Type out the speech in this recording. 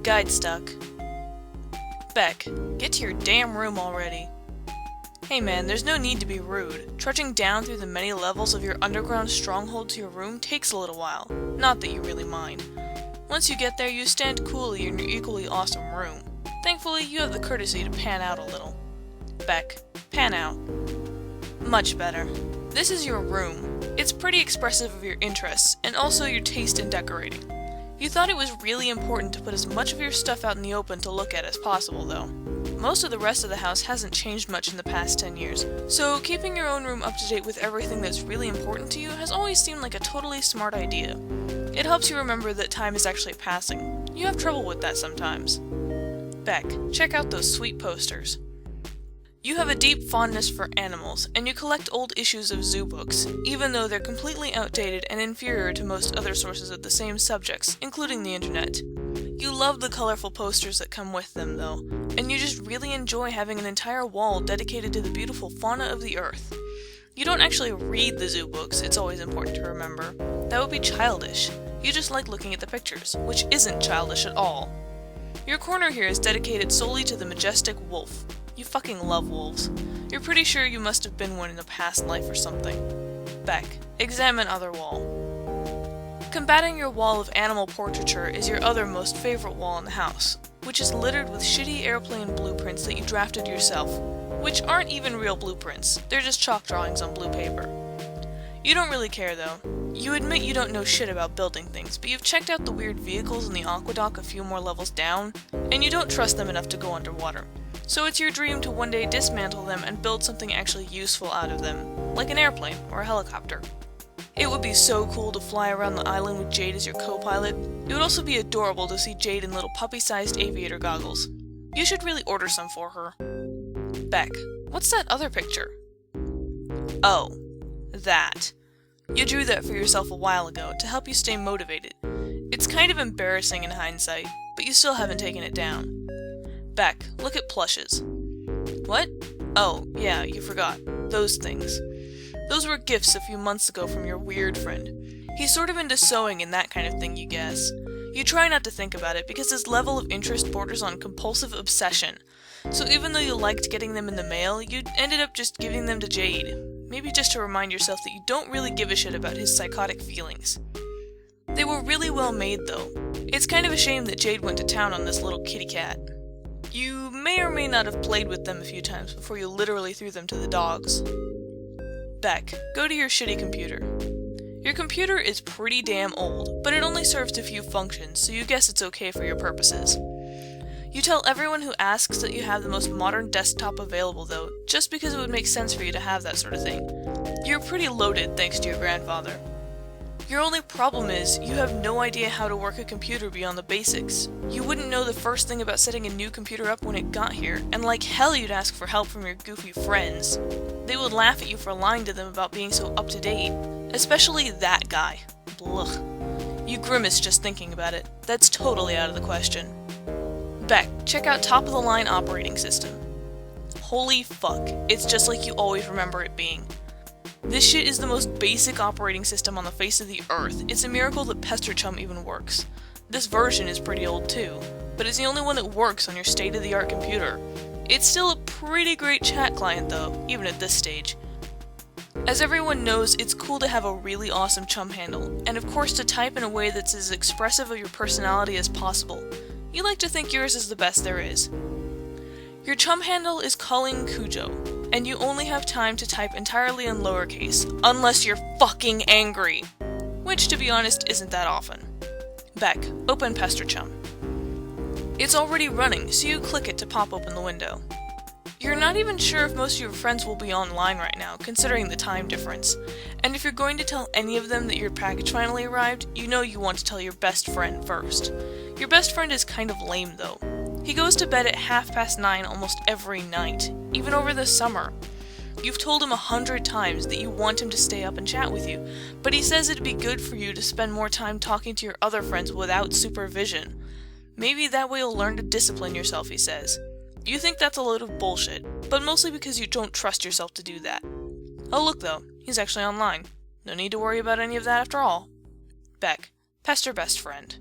Guidestuck. Beck, get to your damn room already. Hey man, there's no need to be rude. Trudging down through the many levels of your underground stronghold to your room takes a little while. Not that you really mind. Once you get there, you stand coolly in your equally awesome room. Thankfully, you have the courtesy to pan out a little. Beck, pan out. Much better. This is your room. It's pretty expressive of your interests, and also your taste in decorating. You thought it was really important to put as much of your stuff out in the open to look at as possible, though. Most of the rest of the house hasn't changed much in the past 10 years, so keeping your own room up to date with everything that's really important to you has always seemed like a totally smart idea. It helps you remember that time is actually passing. You have trouble with that sometimes. Beck, check out those sweet posters. You have a deep fondness for animals, and you collect old issues of zoo books, even though they're completely outdated and inferior to most other sources of the same subjects, including the internet. You love the colorful posters that come with them, though, and you just really enjoy having an entire wall dedicated to the beautiful fauna of the earth. You don't actually read the zoo books, it's always important to remember. That would be childish. You just like looking at the pictures, which isn't childish at all. Your corner here is dedicated solely to the majestic wolf. You fucking love wolves. You're pretty sure you must have been one in a past life or something. Beck, examine other wall. Combating your wall of animal portraiture is your other most favorite wall in the house, which is littered with shitty airplane blueprints that you drafted yourself, which aren't even real blueprints, they're just chalk drawings on blue paper. You don't really care though. You admit you don't know shit about building things, but you've checked out the weird vehicles in the aqueduct a few more levels down, and you don't trust them enough to go underwater. So it's your dream to one day dismantle them and build something actually useful out of them, like an airplane or a helicopter. It would be so cool to fly around the island with Jade as your co-pilot. It would also be adorable to see Jade in little puppy-sized aviator goggles. You should really order some for her. Beck, what's that other picture? Oh, that. You drew that for yourself a while ago to help you stay motivated. It's kind of embarrassing in hindsight, but you still haven't taken it down. Beck, look at plushes. What? Oh, yeah, you forgot. Those things. Those were gifts a few months ago from your weird friend. He's sort of into sewing and that kind of thing, you guess. You try not to think about it because his level of interest borders on compulsive obsession. So even though you liked getting them in the mail, you ended up just giving them to Jade. Maybe just to remind yourself that you don't really give a shit about his psychotic feelings. They were really well made though. It's kind of a shame that Jade went to town on this little kitty cat. You may or may not have played with them a few times before you literally threw them to the dogs. Beck, go to your shitty computer. Your computer is pretty damn old, but it only serves a few functions, so you guess it's okay for your purposes. You tell everyone who asks that you have the most modern desktop available though, just because it would make sense for you to have that sort of thing. You're pretty loaded thanks to your grandfather. Your only problem is, you have no idea how to work a computer beyond the basics. You wouldn't know the first thing about setting a new computer up when it got here, and like hell you'd ask for help from your goofy friends. They would laugh at you for lying to them about being so up-to-date. Especially that guy. Blech. You grimace just thinking about it. That's totally out of the question. Beck, check out top-of-the-line operating system. Holy fuck, it's just like you always remember it being. This shit is the most basic operating system on the face of the earth. It's a miracle that Pesterchum even works. This version is pretty old too, but it's the only one that works on your state-of-the-art computer. It's still a pretty great chat client though, even at this stage. As everyone knows, it's cool to have a really awesome chum handle, and of course to type in a way that's as expressive of your personality as possible. You like to think yours is the best there is. Your chum handle is Calling Cujo, and you only have time to type entirely in lowercase, unless you're fucking angry! Which, to be honest, isn't that often. Beck, open Pesterchum. It's already running, so you click it to pop open the window. You're not even sure if most of your friends will be online right now, considering the time difference. And if you're going to tell any of them that your package finally arrived, you know you want to tell your best friend first. Your best friend is kind of lame though. He goes to bed at 9:30 almost every night, even over the summer. You've told him 100 times that you want him to stay up and chat with you, but he says it'd be good for you to spend more time talking to your other friends without supervision. Maybe that way you'll learn to discipline yourself, he says. You think that's a load of bullshit, but mostly because you don't trust yourself to do that. Oh look though, he's actually online. No need to worry about any of that after all. Beck, Pester best friend.